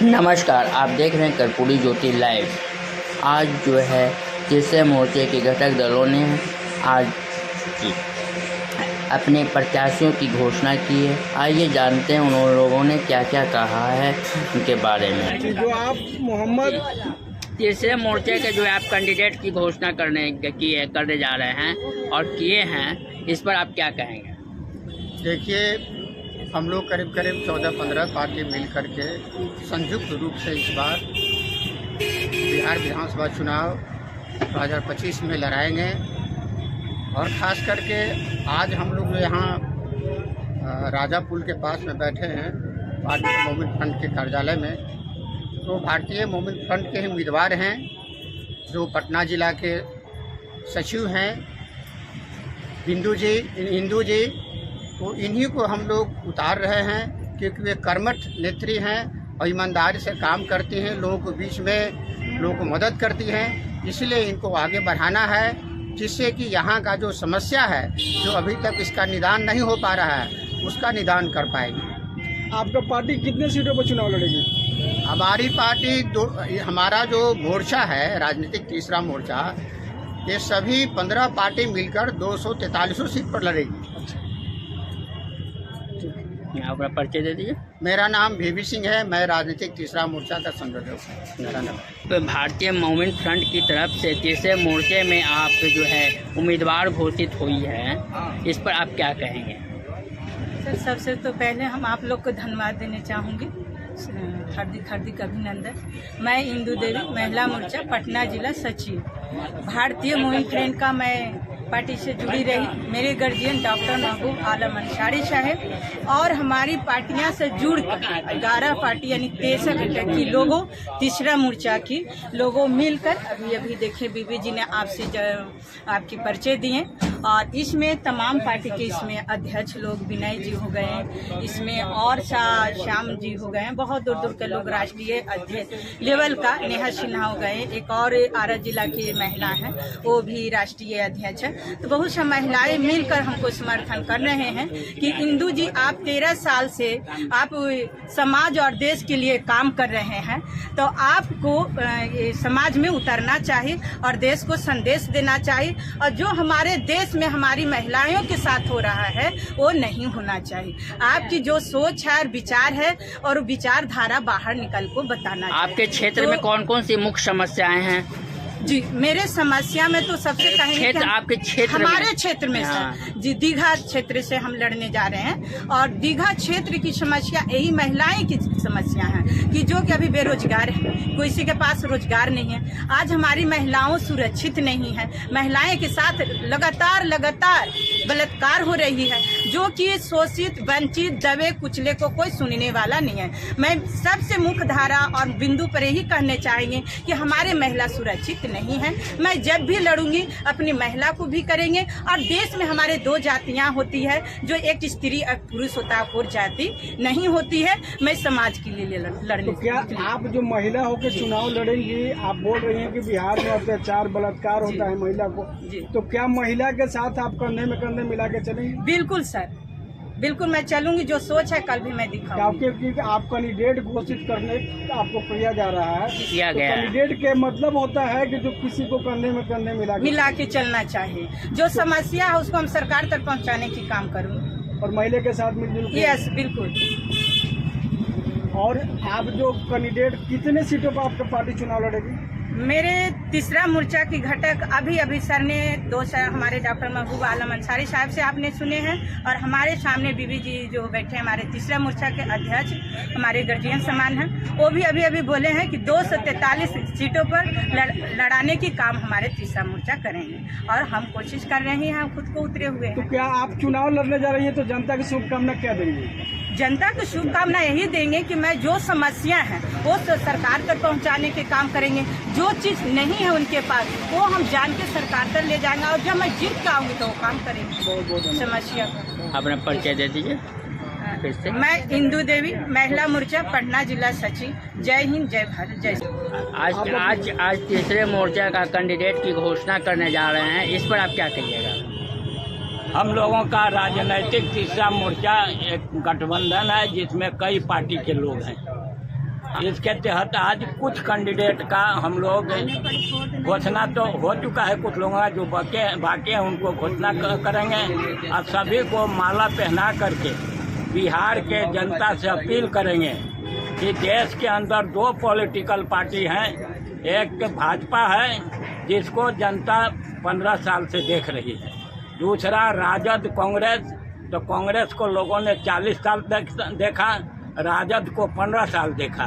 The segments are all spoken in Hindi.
नमस्कार, आप देख रहे हैं कर्पूरी ज्योति लाइव। आज जो है तीसरे मोर्चे के घटक दलों ने आज अपने प्रत्याशियों की घोषणा की है। आइए जानते हैं उन लोगों ने क्या क्या कहा है उनके बारे में। जो आप मोहम्मद तीसरे मोर्चे के जो आप कैंडिडेट की घोषणा करने जा रहे हैं और किए हैं, इस पर आप क्या कहेंगे? देखिए, हम लोग करीब 14-15 पार्टी मिल करके संयुक्त रूप से इस बार बिहार विधानसभा चुनाव 2025 में लड़ाएंगे। और ख़ास करके आज हम लोग यहाँ राजा पुल के पास में बैठे हैं पार्टी मोमिन फ्रंट के कार्यालय में। तो भारतीय मोमिन फ्रंट के ही उम्मीदवार हैं जो पटना जिला के सचिव हैं इंदू जी, तो इन्हीं को हम लोग उतार रहे हैं क्योंकि वे कर्मठ नेत्री हैं और ईमानदारी से काम करती हैं, लोगों के बीच में लोगों को मदद करती हैं। इसलिए इनको आगे बढ़ाना है जिससे कि यहाँ का जो समस्या है, जो अभी तक इसका निदान नहीं हो पा रहा है, उसका निदान कर पाएगी। आपका पार्टी कितने सीटों पर चुनाव लड़ेगी? हमारी पार्टी हमारा जो मोर्चा है राजनीतिक तीसरा मोर्चा, ये सभी 15 पार्टी मिलकर 243 सीट पर लड़ेगी। अपना परिचय दे दीजिए। मेरा नाम VV सिंह है, मैं राजनीतिक तीसरा मोर्चा का संयोजक हूँ। तो भारतीय मोमिन फ्रंट की तरफ से तीसरे मोर्चे में आप जो है उम्मीदवार घोषित हुई है, इस पर आप क्या कहेंगे? सर, सबसे तो पहले हम आप लोग को धन्यवाद देना चाहूँगी, हार्दिक अभिनंदन। मैं इंदू देवी, महिला मोर्चा पटना जिला सचिव। भारतीय मोमिन फ्रंट का मैं पार्टी से जुड़ी रही। मेरे गार्जियन डॉक्टर महबूब आलम अंसारी साहब और हमारी पार्टियां से जुड़कर 11 पार्टी यानी 63 की लोगों, तीसरा मोर्चा की लोगों मिलकर अभी देखे बीबी जी ने आपकी परिचय दिए। और इसमें तमाम पार्टी के इसमें अध्यक्ष लोग विनय जी हो गए, इसमें और श्याम जी हो गए, बहुत दूर दूर के लोग, राष्ट्रीय अध्यक्ष लेवल का नेहा सिन्हा हो गए, एक और आरा जिला की महिला है वो भी राष्ट्रीय अध्यक्ष है। तो बहुत सी महिलाएं मिलकर हमको समर्थन कर रहे हैं कि इंदू जी आप 13 साल से आप समाज और देश के लिए काम कर रहे हैं, तो आपको समाज में उतरना चाहिए और देश को संदेश देना चाहिए। और जो हमारे देश में हमारी महिलाओं के साथ हो रहा है वो नहीं होना चाहिए। आपकी जो सोच है और विचार है और विचारधारा बाहर निकल को बताना चाहिए। आपके क्षेत्र में कौन कौन सी मुख्य समस्याएं हैं? जी, मेरे समस्या में तो सबसे कहेंगे आपके क्षेत्र हमारे क्षेत्र में सर जी दीघा क्षेत्र से हम लड़ने जा रहे हैं। और दीघा क्षेत्र की समस्या यही महिलाएं की समस्या है कि जो कि अभी बेरोजगार है, किसी के पास रोजगार नहीं है। आज हमारी महिलाओं सुरक्षित नहीं है, महिलाएं के साथ लगातार बलात्कार हो रही है, जो कि शोषित, वंचित, दबे कुचले को कोई सुनने वाला नहीं है। मैं सबसे मुख्य धारा और बिंदु पर यही कहने चाहेंगे कि हमारे महिला सुरक्षित नहीं है। मैं जब भी लड़ूंगी अपनी महिला को भी करेंगे। और देश में हमारे 2 जातियां होती है, जो एक स्त्री और पुरुष होता है, और जाति नहीं होती है। मैं समाज के लिए लड़ने। तो क्या आप जो महिला होकर चुनाव लड़ेंगी, आप बोल रही हैं कि बिहार में अत्याचार बलात्कार होता है महिला को, तो क्या महिला के साथ आप कंधे में कंधे मिला के चलेंगी? बिल्कुल सर, बिल्कुल मैं चलूंगी। जो सोच है कल भी मैं दिखाऊंगी। क्योंकि आप कैंडिडेट घोषित करने आपको किया जा रहा है, किया गया। कैंडिडेट के मतलब होता है कि जो किसी को कंधे में कंधे मिला के चलना चाहिए। जो समस्या है उसको हम सरकार तक पहुंचाने की काम करूंगी और महिला के साथ मिलजुल। यस, बिल्कुल। और आप जो कैंडिडेट, कितने सीटों पर आपका पार्टी चुनाव लड़ेगी? मेरे तीसरा मोर्चा की घटक अभी सर ने 2 हमारे डॉक्टर महबूब आलम अंसारी साहब से आपने सुने हैं, और हमारे सामने बीबी जी जो बैठे हैं हमारे तीसरा मोर्चा के अध्यक्ष, हमारे गार्जियन समान हैं, वो भी अभी बोले हैं कि 243 सीटों पर लड़ाने की काम हमारे तीसरा मोर्चा करेंगे। और हम कोशिश कर रहे हैं, हम खुद को उतरे हुए हैं। तो क्या आप चुनाव लड़ने जा रही हैं, तो जनता की शुभकामना क्या देंगे? जनता को शुभकामना यही देंगे कि मैं जो समस्या है वो सरकार तक पहुंचाने के काम करेंगे। जो चीज नहीं है उनके पास वो हम जान के सरकार तक ले जाएंगे, और जब मैं जीत के आऊंगी तो वो काम करेंगे समस्या का। अपना परिचय दे दीजिए फिर से। मैं इंदू देवी, महिला मोर्चा पटना जिला सचिव। जय हिंद, जय भारत, जय। आज तीसरे मोर्चा का कैंडिडेट की घोषणा करने जा रहे हैं, इस पर आप क्या कहिएगा? हम लोगों का राजनीतिक तीसरा मोर्चा एक गठबंधन है जिसमें कई पार्टी के लोग हैं। इसके तहत आज कुछ कैंडिडेट का हम लोग घोषणा तो हो चुका है, कुछ लोगों का जो बाकी है उनको घोषणा करेंगे। और सभी को माला पहना करके बिहार के जनता से अपील करेंगे कि देश के अंदर 2 पॉलिटिकल पार्टी हैं। एक भाजपा है जिसको जनता 15 साल से देख रही है, दूसरा राजद कांग्रेस। तो कांग्रेस को लोगों ने 40 साल देखा, राजद को 15 साल देखा।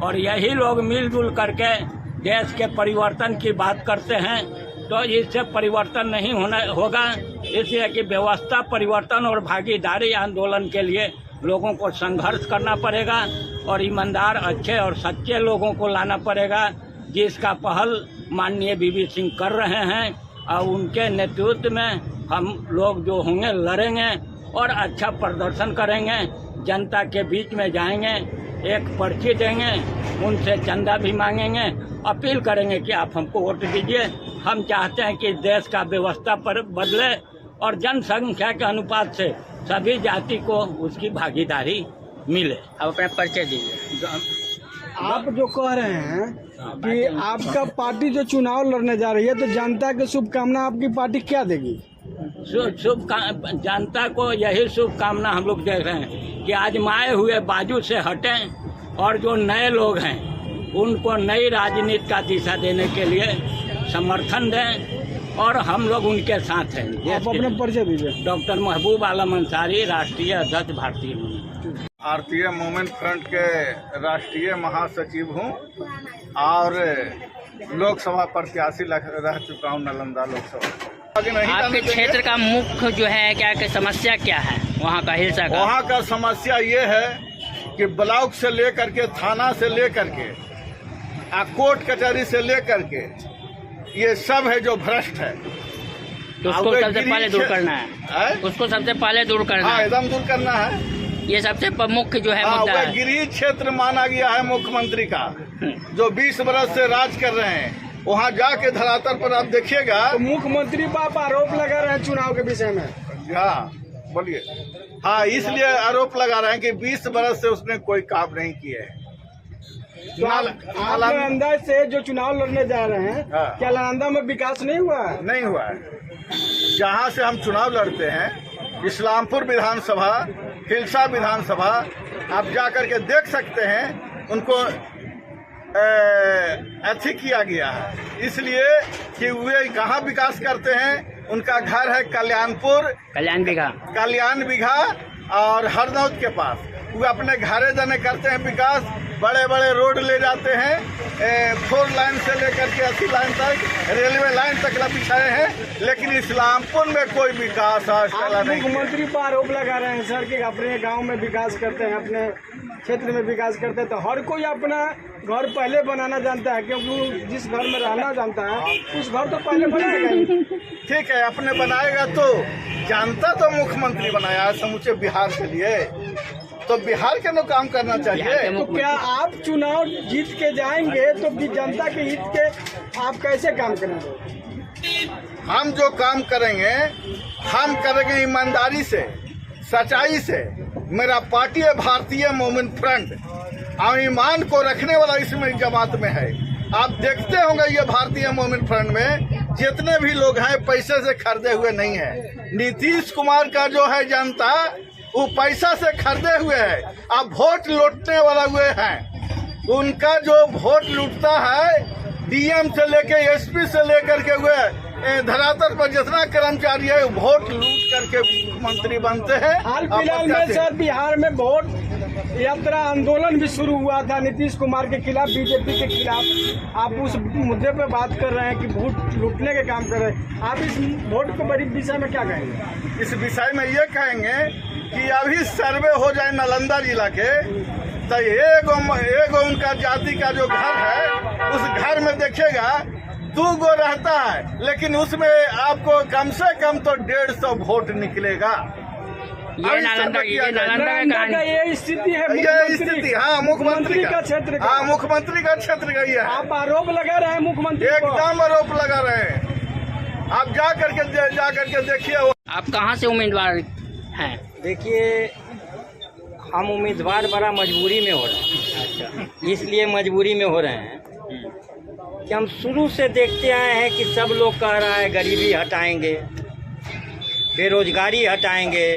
और यही लोग मिलजुल करके देश के परिवर्तन की बात करते हैं, तो इससे परिवर्तन नहीं होगा। इसलिए कि व्यवस्था परिवर्तन और भागीदारी आंदोलन के लिए लोगों को संघर्ष करना पड़ेगा और ईमानदार, अच्छे और सच्चे लोगों को लाना पड़ेगा, जिसका पहल माननीय बीबी सिंह कर रहे हैं। और उनके नेतृत्व में हम लोग जो होंगे लड़ेंगे और अच्छा प्रदर्शन करेंगे, जनता के बीच में जाएंगे, एक पर्ची देंगे, उनसे चंदा भी मांगेंगे, अपील करेंगे कि आप हमको वोट दीजिए। हम चाहते हैं कि देश का व्यवस्था पर बदले और जनसंख्या के अनुपात से सभी जाति को उसकी भागीदारी मिले। अब अपना परिचय दीजिए। आप जो कह रहे हैं कि आपका पार्टी जो चुनाव लड़ने जा रही है, तो जनता की शुभकामना आपकी पार्टी क्या देगी? जनता को यही शुभकामना हम लोग दे रहे हैं कि आजमाए हुए बाजू से हटें और जो नए लोग हैं उनको नई राजनीति का दिशा देने के लिए समर्थन दें और हम लोग उनके साथ हैं। आप अपना परिचय दीजिए। डॉक्टर महबूब आलम अंसारी, राष्ट्रीय अध्यक्ष भारतीय भारतीय मूवमेंट फ्रंट के राष्ट्रीय महासचिव हूँ और लोकसभा प्रत्याशी रह चुका हूँ नालंदा लोकसभा। आपके क्षेत्र का मुख्य जो है क्या समस्या क्या है वहाँ का हिस्सा का? वहाँ का समस्या ये है कि ब्लॉक से लेकर के, थाना से लेकर के, कोर्ट कचहरी से लेकर के, ये सब है जो भ्रष्ट है। तो उसको सबसे पहले दूर करना है। उसको सबसे पहले दूर करना है, एकदम दूर करना है। ये सबसे मुख्य जो है मुद्दा है। गृह क्षेत्र माना गया है मुख्यमंत्री का, जो 20 वर्ष से राज कर रहे हैं। वहाँ जाके धरातल पर आप देखिएगा तो मुख्यमंत्री बाप आरोप लगा रहे हैं चुनाव के विषय में। हाँ बोलिए। हाँ, इसलिए आरोप लगा रहे हैं कि 20 वर्ष से उसने कोई काम नहीं किया है। तो नालंदा से जो चुनाव लड़ने जा रहे हैं, क्या नालंदा में विकास नहीं हुआ है? नहीं हुआ है। जहाँ से हम चुनाव लड़ते हैं, इस्लामपुर विधानसभा, हिलसा विधानसभा, आप जा करके देख सकते हैं, उनको अथी किया गया है। इसलिए कि वे कहाँ विकास करते हैं, उनका घर है कल्याण बिघा और हरनौत के पास। वे अपने घरे जाने करते हैं विकास, बड़े बड़े रोड ले जाते हैं, 4 लाइन से लेकर के 80 लाइन तक, रेलवे लाइन तक बिछाए हैं, लेकिन इस्लामपुर में कोई विकास नहीं। मुख्यमंत्री पर आरोप लगा रहे हैं सर कि अपने गांव में विकास करते हैं, अपने क्षेत्र में विकास करते हैं। तो हर कोई अपना घर पहले बनाना जानता है, क्योंकि जिस घर में रहना जानता है उस घर तो पहले बनाएगा ही। ठीक है, अपने बनाएगा तो जानता तो मुख्यमंत्री बनाया है समूचे बिहार के लिए, तो बिहार के लोग काम करना चाहिए। तो क्या आप चुनाव जीत के जाएंगे तो जनता के हित के आप कैसे काम करेंगे? हम जो काम करेंगे, हम करेंगे ईमानदारी से, सच्चाई से। मेरा पार्टी है भारतीय मूवमेंट फ्रंट और ईमान को रखने वाला इसमें जमात में है। आप देखते होंगे ये भारतीय मूवमेंट फ्रंट में जितने भी लोग हैं पैसे से खरीदे हुए नहीं है। नीतीश कुमार का जो है जनता वो पैसा से खरीदे हुए है, अब वोट लूटने वाला हुए हैं। उनका जो वोट लूटता है, डीएम से लेके एसपी से लेकर के हुए धरातल पर जितना कर्मचारी है वोट लूट करके मुख्यमंत्री बनते हैं। हाल फिलहाल में सर बिहार में वोट यात्रा आंदोलन भी शुरू हुआ था नीतीश कुमार के खिलाफ, बीजेपी के खिलाफ। आप उस मुद्दे पे बात कर रहे हैं कि वोट लूटने के काम कर रहे हैं। आप इस वोट के बड़ी विषय में क्या कहेंगे? इस विषय में ये कहेंगे कि अभी सर्वे हो जाए नालंदा जिला के, तो एगो उनका जाति का जो घर है, उस घर में देखिएगा 2 गो रहता है, लेकिन उसमें आपको कम से कम तो 150 वोट निकलेगा। ये नालंदा का ये स्थिति है, ये स्थिति। हाँ, मुख्यमंत्री का क्षेत्र, हाँ मुख्यमंत्री का क्षेत्र का ये है। आप आरोप लगा रहे हैं मुख्यमंत्री, एकदम आरोप लगा रहे हैं। आप जा करके देखिए। आप कहाँ से उम्मीदवार हैं? देखिए, हम उम्मीदवार बड़ा मजबूरी में हो रहे हैं। अच्छा। इसलिए मजबूरी में हो रहे हैं कि हम शुरू से देखते आए हैं कि सब लोग कह रहा है गरीबी हटाएंगे, बेरोजगारी हटाएंगे,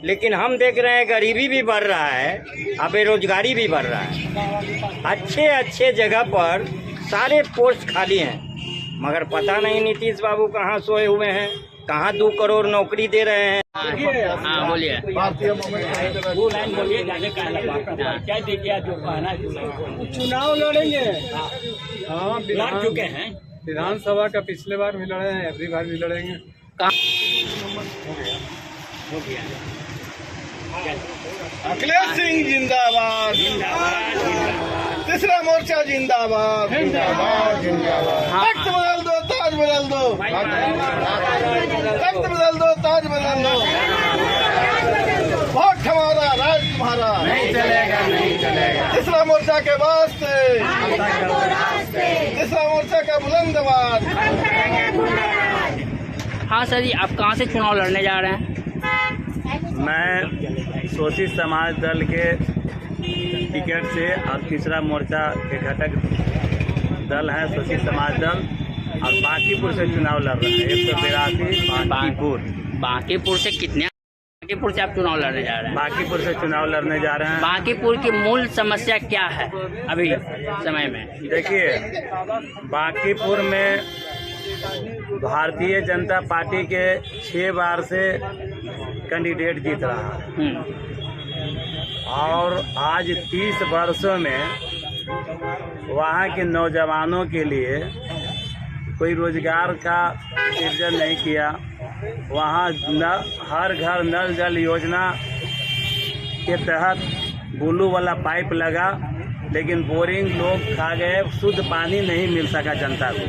लेकिन हम देख रहे हैं गरीबी भी बढ़ रहा है और बेरोजगारी भी बढ़ रहा है। अच्छे अच्छे जगह पर सारे पोस्ट खाली हैं, मगर पता नहीं नीतीश बाबू कहाँ सोए हुए हैं, कहाँ 2 करोड़ नौकरी दे रहे हैं। हाँ बोलिए। भारतीय मोमेंट वो लाइन बोलिए, जाने का क्या देखिए जो कहना है। चुनाव लड़ेंगे। हाँ, लड़ चुके हैं। विधानसभा का पिछले बार भी लड़े हैं, अगली बार भी लड़ेंगे। हो गया। अखिलेश सिंह जिंदाबाद, तीसरा मोर्चा जिंदाबाद, तख्त बदल दो, ताज बदल दो, तख्त बदल दो, ताज बदल दो, वोट हमारा, राज तुम्हारा, नहीं चलेगा। तीसरा मोर्चा के वास्ते, तीसरा मोर्चा का बुलंद आवाज। हाँ सर जी, आप कहाँ से चुनाव लड़ने जा रहे हैं? मैं शोषित समाज दल के टिकट से और तीसरा मोर्चा के घटक दल है शोषित समाज दल, और बांकीपुर से चुनाव लड़ रहे हैं। 182 बांकीपुर। बांकीपुर से कितने? बांकीपुर से आप चुनाव लड़ने जा रहे हैं? बांकीपुर से चुनाव लड़ने जा रहे हैं। बांकीपुर की मूल समस्या क्या है अभी समय में? देखिए, बांकीपुर में भारतीय जनता पार्टी के 6 बार से कैंडिडेट जीत रहा है, और आज 30 वर्षों में वहाँ के नौजवानों के लिए कोई रोजगार का सृजन नहीं किया। वहाँ हर घर नल जल योजना के तहत ब्लू वाला पाइप लगा, लेकिन बोरिंग लोग खा गए, शुद्ध पानी नहीं मिल सका जनता को।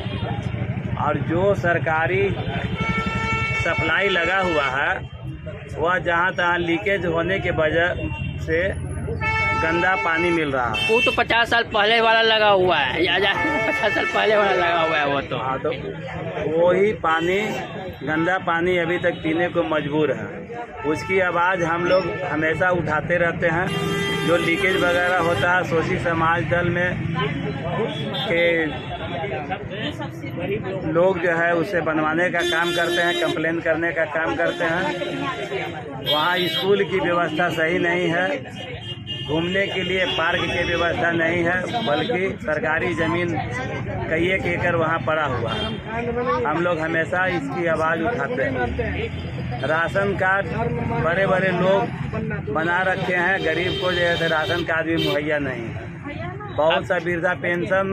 और जो सरकारी सप्लाई लगा हुआ है वह जहाँ तहाँ लीकेज होने के वजह से गंदा पानी मिल रहा है। वो तो 50 साल पहले वाला लगा हुआ है, 50 साल पहले वाला लगा हुआ है वो तो। हाँ, तो वही पानी, गंदा पानी अभी तक पीने को मजबूर है। उसकी आवाज़ हम लोग हमेशा उठाते रहते हैं। जो लीकेज वगैरह होता है, शोषित समाज दल में के लोग जो है उसे बनवाने का काम करते हैं, कंप्लेन करने का काम करते हैं। वहाँ स्कूल की व्यवस्था सही नहीं है, घूमने के लिए पार्क की व्यवस्था नहीं है, बल्कि सरकारी ज़मीन कई एक एकड़ वहाँ पड़ा हुआ है। हम लोग हमेशा इसकी आवाज़ उठाते हैं। राशन कार्ड बड़े बड़े लोग बना रखे हैं, गरीब को जो है राशन कार्ड भी मुहैया नहीं है। बहुत सा वृद्धा पेंशन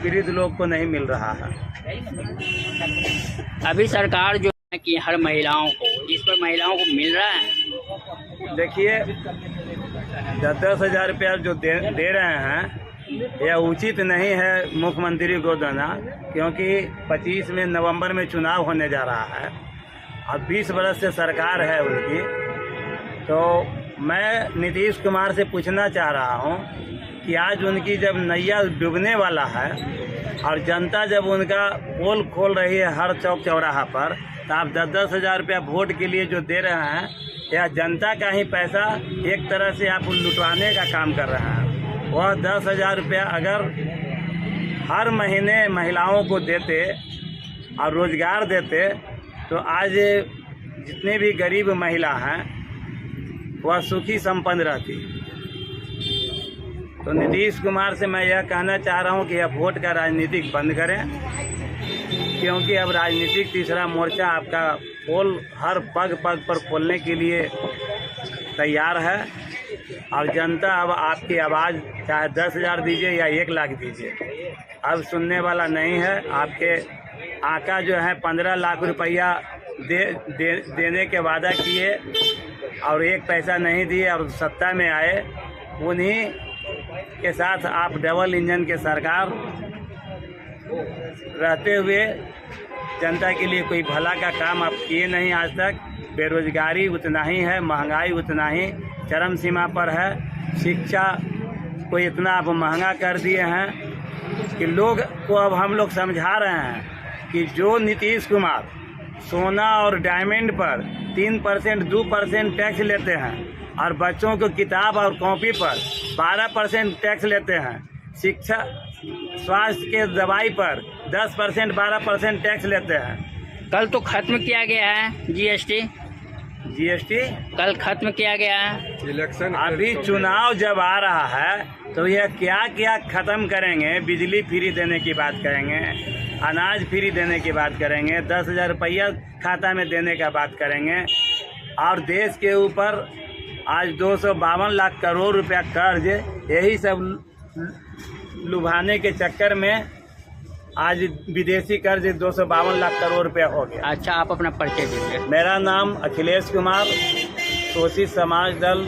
वृद्ध लोग को नहीं मिल रहा है। अभी सरकार जो है कि हर महिलाओं को, जिस पर महिलाओं को मिल रहा है, देखिए 10-10 हज़ार रुपया जो दे रहे हैं, यह उचित नहीं है मुख्यमंत्री को देना, क्योंकि 25 में नवंबर में चुनाव होने जा रहा है और 20 वर्ष से सरकार है उनकी। तो मैं नीतीश कुमार से पूछना चाह रहा हूं कि आज उनकी जब नैया डूबने वाला है और जनता जब उनका पोल खोल रही है हर चौक चौराहा पर, तो आप 10-10 हज़ार रुपया वोट के लिए जो दे रहे हैं, यह जनता का ही पैसा एक तरह से आप लुटवाने का काम कर रहे हैं। वह 10 हज़ार रुपया अगर हर महीने महिलाओं को देते और रोजगार देते, तो आज जितने भी गरीब महिला हैं वह सुखी संपन्न रहती। तो नीतीश कुमार से मैं यह कहना चाह रहा हूं कि यह वोट का राजनीतिक बंद करें, क्योंकि अब राजनीतिक तीसरा मोर्चा आपका पोल हर पग पग पर खोलने के लिए तैयार है। और जनता अब आपकी आवाज़ चाहे 10 हज़ार दीजिए या 1 लाख दीजिए, अब सुनने वाला नहीं है। आपके आका जो है 15 लाख रुपया देने के वादा किए और 1 पैसा नहीं दिए, और सत्ता में आए। उन्हीं के साथ आप डबल इंजन के सरकार रहते हुए जनता के लिए कोई भला का काम आप किए नहीं आज तक। बेरोजगारी उतना ही है, महंगाई उतना ही चरम सीमा पर है। शिक्षा को इतना आप महंगा कर दिए हैं कि लोग को अब हम लोग समझा रहे हैं कि जो नीतीश कुमार सोना और डायमंड पर 3% 2% टैक्स लेते हैं और बच्चों को किताब और कॉपी पर 12% टैक्स लेते हैं। शिक्षा स्वास्थ्य के दवाई पर 10% 12% टैक्स लेते हैं। कल तो खत्म किया गया है जीएसटी, कल खत्म किया गया है। इलेक्शन अभी चुनाव जब आ रहा है तो यह क्या क्या खत्म करेंगे। बिजली फ्री देने की बात करेंगे, अनाज फ्री देने की बात करेंगे, 10,000 रुपया खाता में देने का बात करेंगे, और देश के ऊपर आज 252 लाख करोड़ रुपया कर्ज, यही सब लुभाने के चक्कर में आज विदेशी कर्ज 252 लाख करोड़ रुपया हो गया। अच्छा, आप अपना परिचय दीजिए। मेरा नाम अखिलेश कुमार, शोषित समाज दल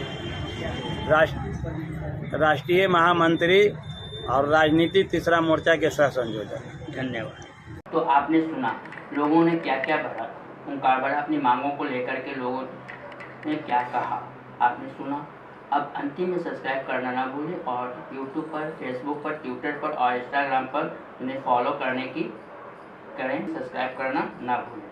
राष्ट्रीय महामंत्री और राजनीति तीसरा मोर्चा के सह संयोजक। धन्यवाद। तो आपने सुना लोगों ने क्या क्या भरा, अपनी मांगों को लेकर के लोगों ने क्या कहा, आपने सुना। अब अंतिम में सब्सक्राइब करना ना भूलें और यूट्यूब पर, फेसबुक पर, ट्विटर पर और इंस्टाग्राम पर उन्हें फॉलो करने की करें, सब्सक्राइब करना ना भूलें।